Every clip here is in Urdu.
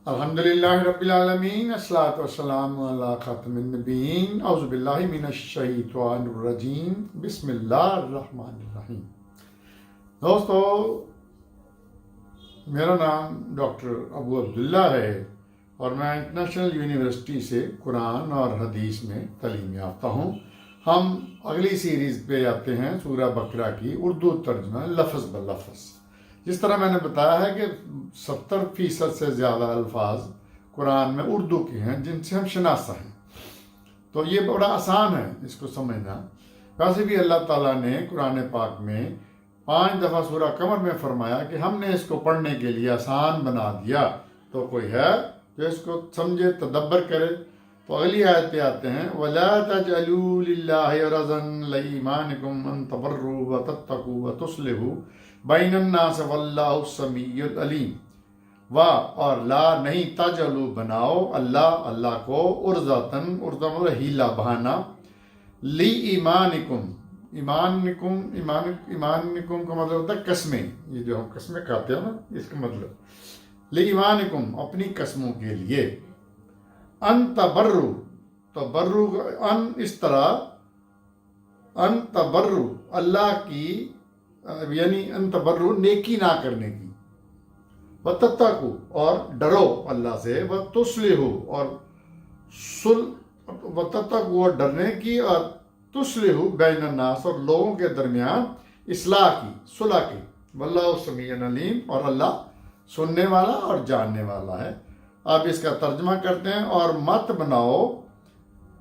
الحمدللہ رب العالمین الصلاۃ والسلام علی خاتم النبیین اعوذ باللہ من الشیطان الرجیم بسم اللہ الرحمن الرحیم۔ دوستو، میرا نام ڈاکٹر ابو عبداللہ ہے اور میں انٹرنیشنل یونیورسٹی سے قرآن اور حدیث میں تعلیم یافتہ ہوں۔ ہم اگلی سیریز پہ آتے ہیں سورہ بقرہ کی اردو ترجمہ لفظ بلفظ۔ جس طرح میں نے بتایا ہے کہ 70% سے زیادہ الفاظ قرآن میں اردو کے ہیں جن سے ہم شناسہ ہیں، تو یہ بڑا آسان ہے اس کو سمجھنا۔ ویسے بھی اللہ تعالیٰ نے قرآن پاک میں 5 دفعہ سورہ قمر میں فرمایا کہ ہم نے اس کو پڑھنے کے لیے آسان بنا دیا، تو کوئی ہے جو اس کو سمجھے تدبر کرے۔ تو اگلی آیت پہ آتے ہیں وَلَا تَجْعَلُوا لِلَّهِ عَرْضًا لِأَيْمَانِكُمْ أَن تَبَرُّوا وَتَتَّقُوا وَتُصْلِحُوا بَيْنَ النَّاسِ وَاللَّهُ السَّمِيعُ الْعَلِيمُ۔ اور لا نہیں تجعلوا بناؤ اللہ کو عرضاً ہیلا بہانا لی ایمانکم کا مطلب ہوتا ہے قسمیں، یہ جو ہم قسمیں کھاتے ہیں نا، اس کا مطلب لی ایمانکم اپنی قسموں کے لیے، ان تبرو ان اس طرح ان تبرو اللہ کی یعنی ان تبرو نیکی نہ کرنے کی، وتتقوا اور ڈرو اللہ سے، وتصلحوا اور وتتقوا اور ڈرنے کی، اور تصلحوا بین الناس اور لوگوں کے درمیان اصلاح کی، صلح کی، واللہ سمیع علیم اور اللہ سننے والا اور جاننے والا ہے۔ آپ اس کا ترجمہ کرتے ہیں اور مت بناؤ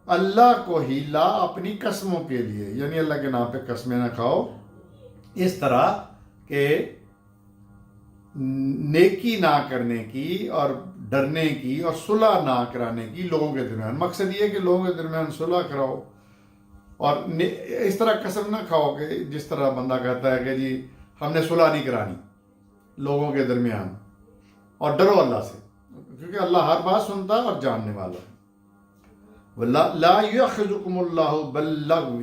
اللہ کو ہیلا اپنی قسموں کے لیے، یعنی اللہ کے نام پہ قسمیں نہ کھاؤ اس طرح کہ نیکی نہ کرنے کی اور ڈرنے کی اور صلح نہ کرانے کی لوگوں کے درمیان۔ مقصد یہ ہے کہ لوگوں کے درمیان صلح کراؤ، اور اس طرح قسم نہ کھاؤ کہ جس طرح بندہ کہتا ہے کہ جی ہم نے صلح نہیں کرانی لوگوں کے درمیان، اور ڈرو اللہ سے کیونکہ اللہ ہر بات سنتا ہے اور جاننے والا ہے۔ لا یؤاخذکم اللہ باللغو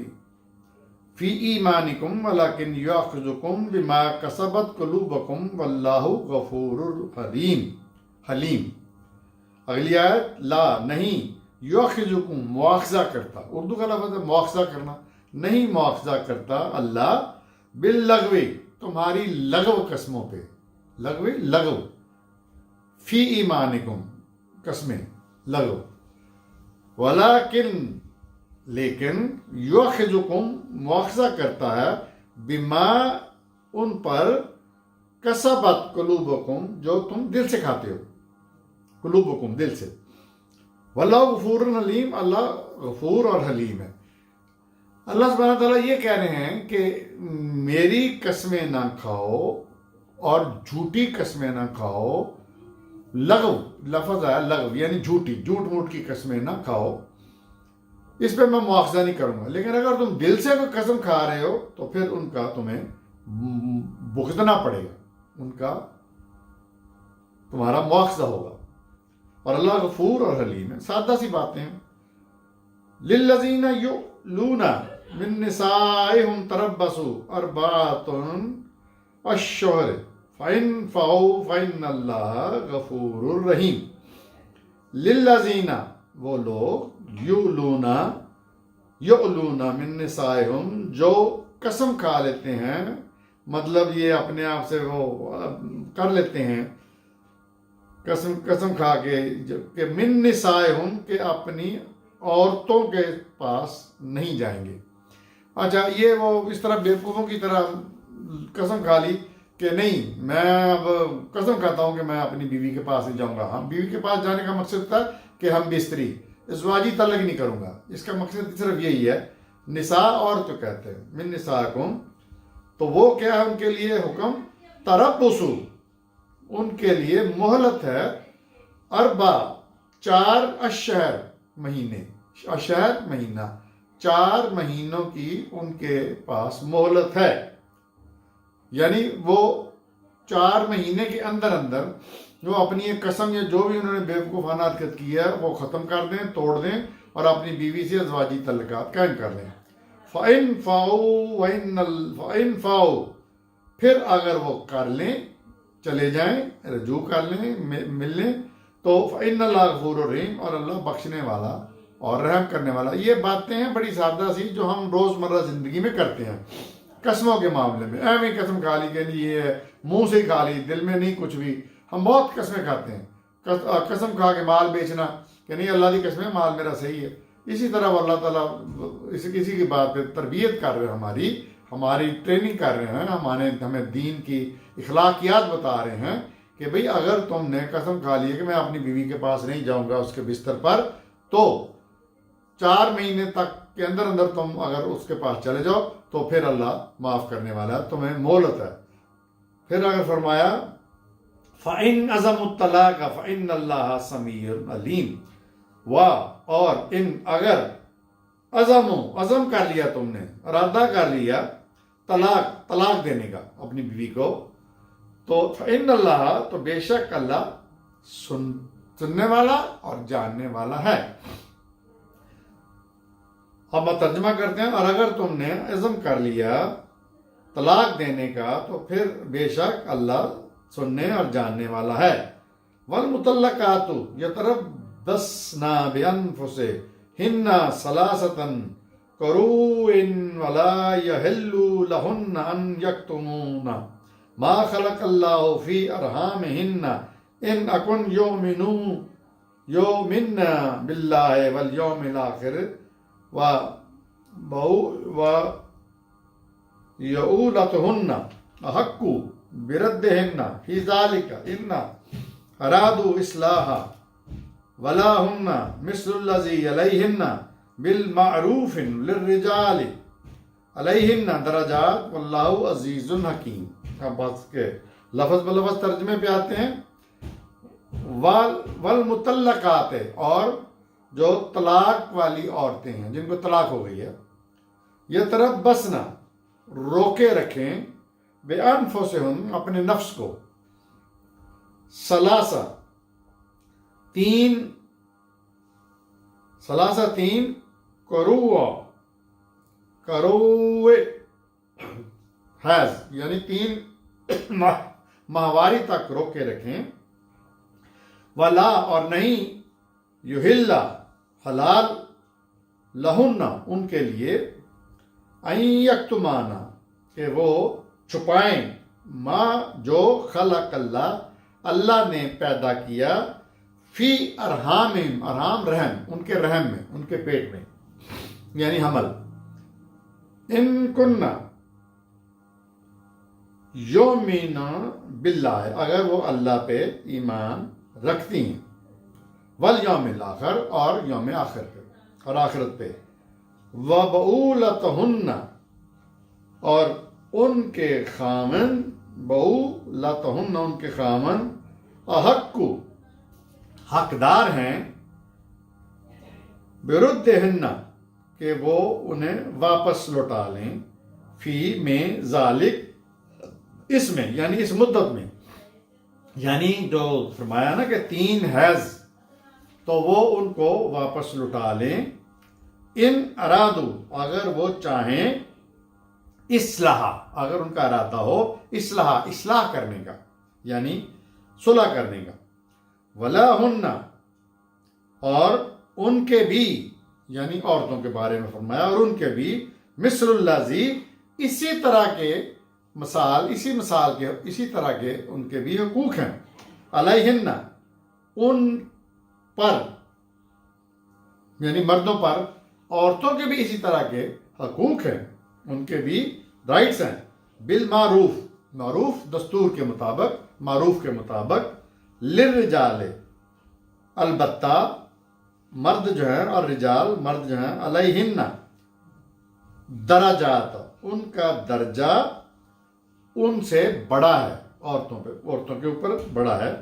فی ایمانکم ولکن یؤاخذکم بما کسبت قلوبکم واللہ غفور حلیم۔ اگلی آیت لا نہیں یؤاخذکم مواخذہ کرتا، اردو کا لفظ ہے مواخذہ کرنا، نہیں مواخذہ کرتا اللہ باللغو تمہاری لغو قسموں پہ، لغو فی ایمانکم قسمیں لغو، لیکن یؤاخذکم مواخذہ کرتا ہے بما ان پر کسبت قلوبکم جو تم دل سے کھاتے ہو، قلوبکم دل سے، واللہ غفور حلیم اللہ غفور اور حلیم ہے۔ اللہ سبحانہ تعالیٰ یہ کہہ رہے ہیں کہ میری قسمیں نہ کھاؤ اور جھوٹی قسمیں نہ کھاؤ، لغو لفظ ہے لغو یعنی جھوٹ موٹ کی قسمیں نہ کھاؤ، اس پہ میں مواخذہ نہیں کروں گا، لیکن اگر تم دل سے کوئی قسم کھا رہے ہو تو پھر ان کا تمہیں بھگتنا پڑے گا، ان کا تمہارا مواخذہ ہوگا، اور اللہ غفور اور حلیم ہے۔ سادہ سی باتیں ہیں۔ للذین یؤلون من نسائہم تربصوا اربعۃ اشہر فَإِن فَعُوا فَإِنَّ اللَّهَ غَفُورٌ رَحِيمٌ۔ لِلَّذِينَ وہ لوگ یؤلون من نسائہم جو قسم کھا لیتے ہیں، مطلب یہ اپنے آپ سے وہ کر لیتے ہیں قسم کھا کے کہ من نسائہم کہ اپنی عورتوں کے پاس نہیں جائیں گے۔ اچھا، یہ وہ اس طرح بیوقوفوں کی طرح قسم کھا لی کہ نہیں میں اب قسم کھاتا ہوں کہ میں اپنی بیوی کے پاس نہیں جاؤں گا۔ ہم بیوی کے پاس جانے کا مقصد تھا کہ ہم بستری ازواجی تعلق نہیں کروں گا، اس کا مقصد صرف یہی ہے۔ نساء اور تو کہتے ہیں من نسائکم، تو وہ کیا ہے ان کے لیے حکم تربصوا، ان کے لیے مہلت ہے، 4 اشہر مہینے، اشہر مہینہ 4 مہینوں کی ان کے پاس مہلت ہے، یعنی وہ 4 مہینے کے اندر وہ اپنی ایک قسم یا جو بھی انہوں نے بیوقوفانہ حرکت کی ہے وہ ختم کر دیں، توڑ دیں، اور اپنی بیوی سے ازواجی تعلقات قائم کر لیں۔ فَإِن فَاؤوا پھر اگر وہ کر لیں، چلے جائیں، رجوع کر لیں، مل لیں، تو فإن اللہ غفور الرحیم، اور اللہ بخشنے والا اور رحم کرنے والا. یہ باتیں ہیں بڑی سادہ سی جو ہم روزمرہ زندگی میں کرتے ہیں. قسموں کے معاملے میں ایویں قسم کھا لی کہ یہ ہے، منہ سے کھا لی، دل میں نہیں کچھ بھی. ہم بہت قسمیں کھاتے ہیں. قسم کھا کے مال بیچنا کہ نہیں اللہ کی قسمیں مال میرا صحیح ہے. اسی طرح وہ اللہ تعالیٰ کسی کی بات پہ تربیت کر رہے ہیں، ہماری ٹریننگ کر رہے ہیں، ہمیں دین کی اخلاقیات بتا رہے ہیں کہ بھئی اگر تم نے قسم کھا لی ہے کہ میں اپنی بیوی کے پاس نہیں جاؤں گا اس کے بستر پر، تو 4 مہینے تک کے اندر تم اگر اس کے پاس چلے جاؤ تو پھر اللہ معاف کرنے والا ہے، تمہیں مہلت ہے. پھر اگر فرمایا فَإِنْ عَزَمُوا الطَّلَاقَ فَإِنَّ اللَّهَ سَمِيعٌ عَلِيمٌ. اور اگر عزم کر لیا، تم نے ارادہ کر لیا طلاق دینے کا اپنی بیوی کو، تو فَإِنَّ اللَّهَ، تو بے شک اللہ سننے والا اور جاننے والا ہے. اب ہم ترجمہ کرتے ہیں، اور اگر تم نے عزم کر لیا طلاق دینے کا تو پھر بے شک اللہ سننے اور جاننے والا ہے. والمطلقات یتربصن بانفسہن ثلاثۃ قروء ولا یحل لہن ان یکتمون ما خلق اللہ فی ارحامہن ان اکن یؤمن باللہ والیوم الاخر وَيَعُولَتُهُنَّ أَحَقُّ بِرَدِّهِنَّ فِي ذَلِكَ إِنْ أَرَادُوا إِصْلَاحًا وَلَهُنَّ مِثْلُ الَّذِي عَلَيْهِنَّ بِالْمَعْرُوفِ لِلرِّجَالِ عَلَيْهِنَّ دَرَجَاتٌ وَاللَّهُ عَزِيزٌ حَكِيمٌ. اب بات کے لفظ بلفظ ترجمے پہ آتے ہیں. والمطلقات، اور جو طلاق والی عورتیں ہیں جن کو طلاق ہو گئی ہے، یتربصن، روکے رکھیں، بانفسہن، اپنے نفس کو، ثلاثہ، تین قروء حیض یعنی 3 ماہواری تک روکے رکھیں. ولا، اور نہیں، یحل، حلال، لہن، ان کے لیے، ان یکتمان، کہ وہ چھپائیں، ما، جو، خلق اللہ، اللہ نے پیدا کیا، فی ارحامہم، ارحام رحم، ان کے رحم میں، ان کے پیٹ میں، یعنی حمل. ان کننا یؤمنین باللہ، اگر وہ اللہ پہ ایمان رکھتی ہیں، والیوم الاخر، اور یوم آخر پہ اور آخرت پہ، وبعولتہن، اور ان کے خامن، بعولتہن، ان کے خامن، احق، حقدار ہیں، بردہن، کہ وہ انہیں واپس لوٹا لیں، فی، میں، ذالک، اس میں، یعنی اس مدت میں، یعنی جو فرمایا نا کہ 3 حیض، تو وہ ان کو واپس لٹا لیں. ان ارادو، اگر وہ چاہیں، اصلاح، اگر ان کا ارادہ ہو اصلاح کرنے کا، یعنی صلح کرنے کا. ولہن، اور ان کے بھی، یعنی عورتوں کے بارے میں فرمایا، اور ان کے بھی، مثل الذی، اسی طرح کے ان کے بھی حقوق ہیں، علیہن، ان پر، یعنی مردوں پر، عورتوں کے بھی اسی طرح کے حقوق ہیں، ان کے بھی رائٹس ہیں. بالمعروف، معروف دستور کے مطابق، معروف کے مطابق. للرجال، البتہ مرد جو ہیں، اور رجال مرد جو ہیں، علیہن، درجات، ان کا درجہ ان سے بڑا ہے، عورتوں کے اوپر بڑا ہے.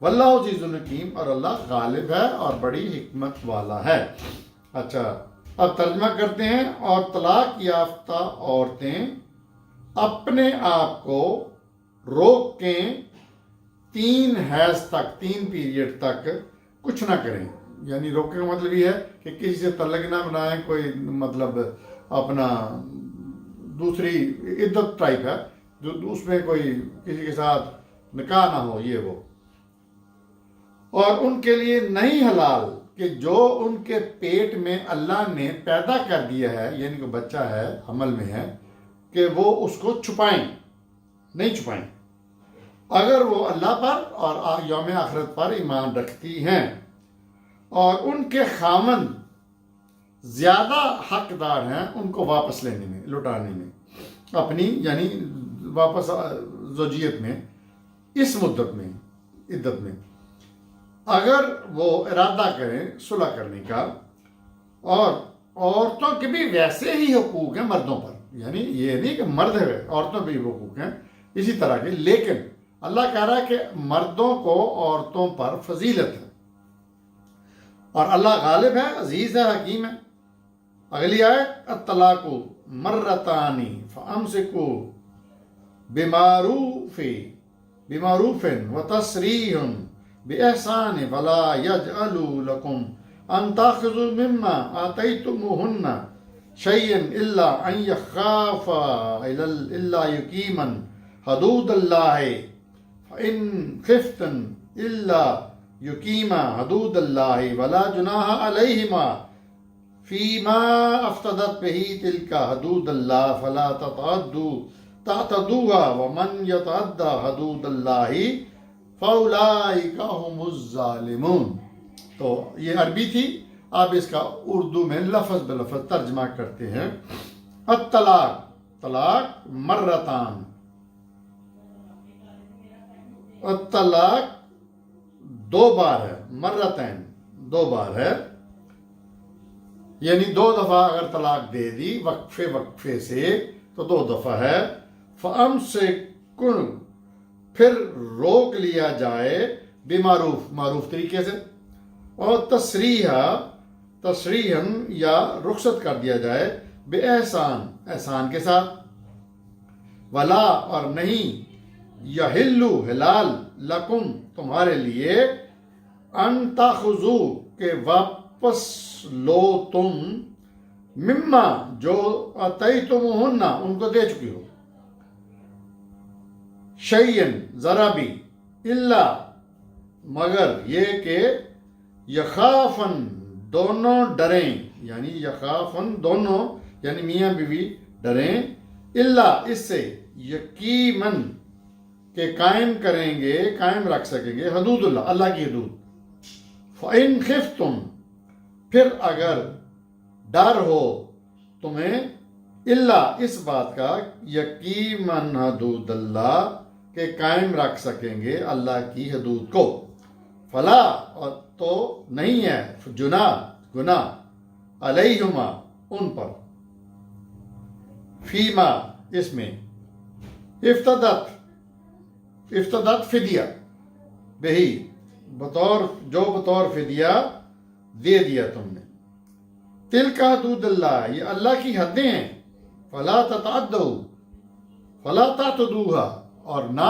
واللہ عزیز الحکیم، اور اللہ غالب ہے اور بڑی حکمت والا ہے. اچھا، اب ترجمہ کرتے ہیں. اور طلاق یافتہ عورتیں اپنے آپ کو روکیں 3 حیض تک، 3 پیریڈ تک کچھ نہ کریں. یعنی روکنے کا مطلب یہ ہے کہ کسی سے تعلق نہ بنائیں، کوئی مطلب اپنا دوسری عدت ٹائپ ہے جو اس میں کوئی کسی کے ساتھ نکاح نہ ہو، یہ وہ. اور ان کے لیے نہیں حلال کہ جو ان کے پیٹ میں اللہ نے پیدا کر دیا ہے، یعنی کہ بچہ ہے، حمل میں ہے، کہ وہ اس کو چھپائیں، نہیں چھپائیں، اگر وہ اللہ پر اور یوم آخرت پر ایمان رکھتی ہیں، اور ان کے خاوند زیادہ حقدار ہیں ان کو واپس لینے میں، لوٹانے میں، اپنی یعنی واپس زوجیت میں، اس مدت میں، عدت میں، اگر وہ ارادہ کریں صلح کرنے کا۔ اور عورتوں کے بھی ویسے ہی حقوق ہیں مردوں پر، یعنی یہ نہیں کہ مرد ہے، عورتوں پہ بھی حقوق ہیں اسی طرح کے، لیکن اللہ کہہ رہا ہے کہ مردوں کو عورتوں پر فضیلت ہے، اور اللہ غالب ہے، عزیز ہے، حکیم ہے۔ اگلی آیت، الطلاق مرتان فامسکوا بمعروف وتسریح باحسان ولا یجعلوا لکم ان تاخذوا مما آتیتموہن شیئا الا ان یخافا الا یقیما حدود اللہ فان خفتم الا یقیما حدود اللہ ولا جناح علیہما فیما افتدت بہ تلک حدود اللہ فلا تعتدوها ومن یتعد حدود اللہ فاولئک هم الظالمون۔ تو یہ عربی تھی، آپ اس کا اردو میں لفظ بلفظ ترجمہ کرتے ہیں۔ الطلاق، طلاق مرتان، الطلاق دو بار ہے، مرتين دو بار ہے، یعنی دو دفعہ اگر طلاق دے دی وقفے سے تو دو دفعہ ہے۔ فَأَمْسِكُن، پھر روک لیا جائے، بمعروف، معروف طریقے سے، اور تسریحاً یا رخصت کر دیا جائے، بے احسان، احسان کے ساتھ، ولا اور نہیں، یحلو حلال، لکم تمہارے لیے، ان تاخذوا کہ واپس لو تم، مما جو آتیتموہن ان کو دے چکی ہو، شیئن ذرا بھی، الا مگر یہ کہ یخافن دونوں ڈریں، یعنی یخافن دونوں یعنی میاں بیوی ڈریں، الا اس سے، یقیمن کہ قائم کریں گے، قائم رکھ سکیں گے، حدود اللہ، اللہ کی حدود۔ فَإِنْ خِفْتُمْ، پھر اگر ڈر ہو تمہیں، اللہ اس بات کا، یقیماً حدود اللہ کہ قائم رکھ سکیں گے اللہ کی حدود کو، فلا اور تو نہیں ہے، گناہ علیہما ان پر، فیما اس میں، افتدت فدیہ بہی بطور فدیہ دے دیا تم نے، تلک حدود اللہ یہ اللہ کی حدیں ہیں، فلا تعتدوها اور نہ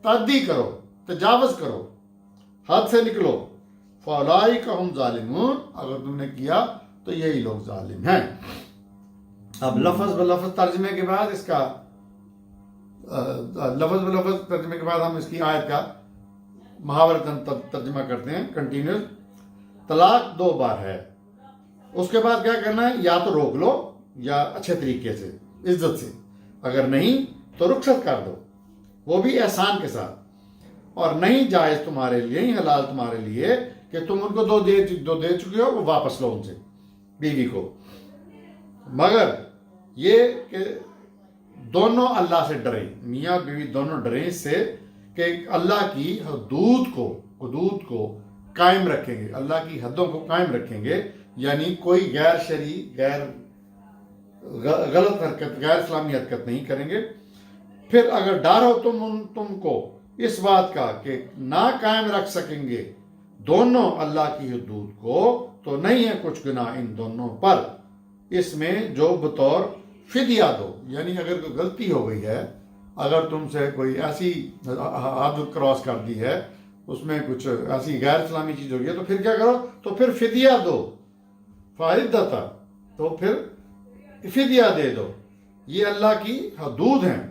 تعدی کرو، تجاوز کرو، حد سے نکلو، فاولئک هم ظالمون اگر تم نے کیا تو یہی لوگ ظالم ہیں۔ اب لفظ بلفظ ترجمے کے بعد اس کا لفظ بلفظ ترجمے کے بعد ہم اس کی آیت کا محاورتاً ترجمہ کرتے ہیں، کنٹینیوس۔ طلاق دو بار ہے، اس کے بعد کیا کرنا ہے، یا تو روک لو یا اچھے طریقے سے، عزت سے، اگر نہیں تو رخصت کر دو، وہ بھی احسان کے ساتھ، اور نہیں جائز تمہارے لیے، نہیں حلال تمہارے لیے کہ تم ان کو دو دے چکے ہو، وہ واپس لو ان سے، بیوی کو، مگر یہ کہ دونوں اللہ سے ڈریں، میاں بیوی دونوں ڈریں اس سے کہ اللہ کی حدود کو قائم رکھیں گے، اللہ کی حدوں کو قائم رکھیں گے، یعنی کوئی غیر شرعی، غلط حرکت، غیر اسلامی حرکت نہیں کریں گے۔ پھر اگر ڈر ہو تم کو اس بات کا کہ نہ قائم رکھ سکیں گے دونوں اللہ کی حدود کو، تو نہیں ہے کچھ گناہ ان دونوں پر، اس میں جو بطور فدیہ دو، یعنی اگر کوئی غلطی ہو گئی ہے، اگر تم سے کوئی ایسی حد کراس کر دی ہے، اس میں کچھ ایسی غیر اسلامی چیز ہو گئی ہے، تو پھر کیا کرو، تو پھر فدیہ دو، فائدہ، تو پھر فدیہ دے دو، یہ اللہ کی حدود ہیں،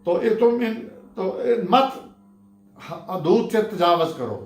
تو تم مت حدود سے تجاوز کرو،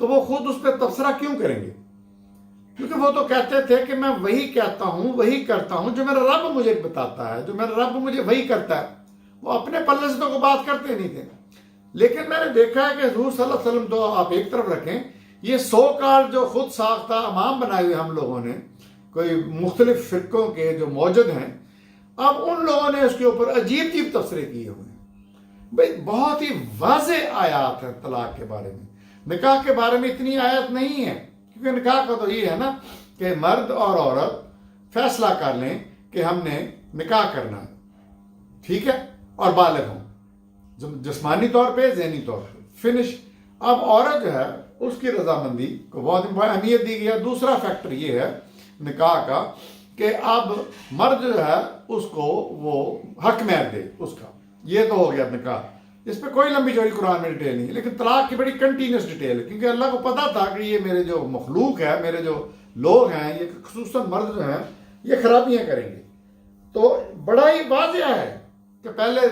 تو وہ خود اس پہ تبصرہ کیوں کریں گے؟ کیونکہ وہ تو کہتے تھے کہ میں وہی کہتا ہوں، وہی کرتا ہوں جو میرا رب مجھے بتاتا ہے، جو میرا رب مجھے وہی کرتا ہے۔ وہ اپنے پلے سے تو کوئی بات کرتے نہیں تھے۔ لیکن میں نے دیکھا ہے کہ حضور صلی اللہ علیہ وسلم تو آپ ایک طرف رکھیں، یہ سو کال جو خود ساختہ امام بنائے ہوئے ہم لوگوں نے، کوئی مختلف فرقوں کے جو موجود ہیں، اب ان لوگوں نے اس کے اوپر عجیب عجیب تبصرے کیے ہوئے ہیں۔ بھئی بہت ہی واضح آیات ہیں طلاق کے بارے میں، نکاح کے بارے میں اتنی آیت نہیں ہے، کیونکہ نکاح کا تو یہ ہے نا کہ مرد اور عورت فیصلہ کر لیں کہ ہم نے نکاح کرنا ہے، ٹھیک ہے، اور بالغ ہوں جسمانی طور پہ، ذہنی طور پہ، فنش۔ اب عورت جو ہے اس کی رضامندی کو بہت اہمیت دی گئی ہے۔ دوسرا فیکٹر یہ ہے نکاح کا کہ اب مرد جو ہے اس کو وہ حق مہر دے اس کا، یہ تو ہو گیا نکاح۔ اس پہ کوئی لمبی چوڑی قرآن میں ڈیٹیل نہیں، لیکن طلاق کی بڑی کنٹینیوس ڈیٹیل ہے، کیونکہ اللہ کو پتا تھا کہ یہ میرے جو مخلوق ہے، میرے جو لوگ ہیں، یہ خصوصاً مرد جو ہیں، یہ خرابیاں کریں گے۔ تو بڑا ہی واضح ہے کہ پہلے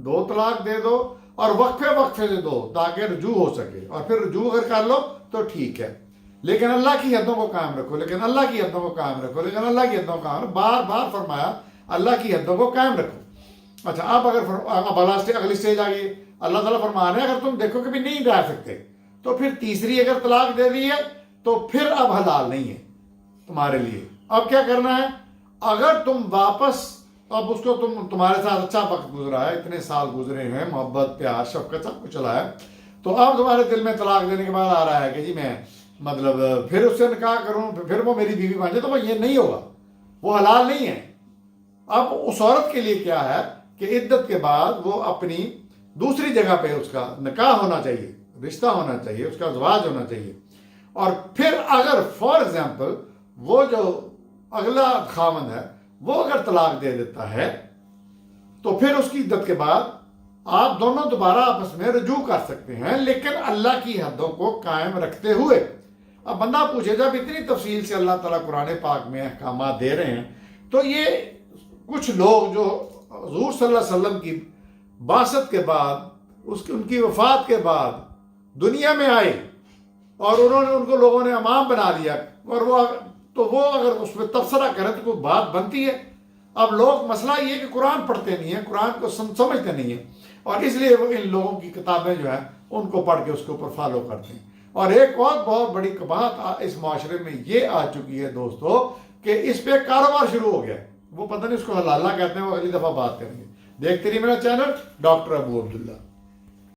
2 طلاق دے دو اور وقفے وقفے سے دو تاکہ رجوع ہو سکے، اور پھر رجوع اگر کر لو تو ٹھیک ہے، لیکن اللہ کی حدوں کو قائم رکھو، لیکن اللہ کی حدوں کو قائم رکھو، لیکن اللہ کی حدوں کو قائم رکھو، بار بار فرمایا اللہ کی حدوں کو قائم رکھو۔ اچھا، اب اگلی سٹیج آ گئی، اللہ تعالیٰ فرما رہے ہیں اگر تم دیکھو کہ بھی نہیں رہ سکتے تو پھر تیسری اگر طلاق دے دی ہے تو پھر اب حلال نہیں ہے تمہارے لیے۔ اب کیا کرنا ہے؟ اگر تم واپس، اب اس کو تمہارے ساتھ اچھا وقت گزرا ہے، اتنے سال گزرے ہیں، محبت پیار شفقت سب کچھ چلا ہے، تو اب تمہارے دل میں طلاق دینے کے بعد آ رہا ہے کہ جی میں مطلب پھر اس سے نکاح کروں، پھر وہ میری بیوی بن جائے، تو وہ یہ نہیں ہوگا، وہ حلال نہیں ہے۔ اب اس عورت کے لیے کیا ہے کہ عدت کے بعد وہ اپنی دوسری جگہ پہ اس کا نکاح ہونا چاہیے، رشتہ ہونا چاہیے، اس کا ازواج ہونا چاہیے، اور پھر اگر فار ایگزامپل وہ جو اگلا خاوند ہے وہ اگر طلاق دے دیتا ہے تو پھر اس کی عدت کے بعد آپ دونوں دوبارہ آپس میں رجوع کر سکتے ہیں، لیکن اللہ کی حدوں کو قائم رکھتے ہوئے۔ اب بندہ پوچھے جب اتنی تفصیل سے اللہ تعالیٰ قرآن پاک میں احکامات دے رہے ہیں، تو یہ کچھ لوگ جو حضور صلی اللہ علیہ وسلم کی بعثت کے بعد، ان کی وفات کے بعد دنیا میں آئے اور ان کو لوگوں نے امام بنا دیا، اور وہ اگر اس میں تبصرہ کریں تو کوئی بات بنتی ہے؟ اب لوگ مسئلہ یہ ہے کہ قرآن پڑھتے نہیں ہیں، قرآن کو سمجھتے نہیں ہیں، اور اس لیے وہ ان لوگوں کی کتابیں جو ہیں ان کو پڑھ کے اس کے اوپر فالو کرتے ہیں۔ اور ایک اور بہت بڑی بات اس معاشرے میں یہ آ چکی ہے دوستو کہ اس پہ کاروبار شروع ہو گیا، وہ پتہ نہیں اس کو حلالہ کہتے ہیں، وہ اگلی دفعہ بات کریں گے۔ دیکھتے رہیے میرا چینل ڈاکٹر ابو عبداللہ۔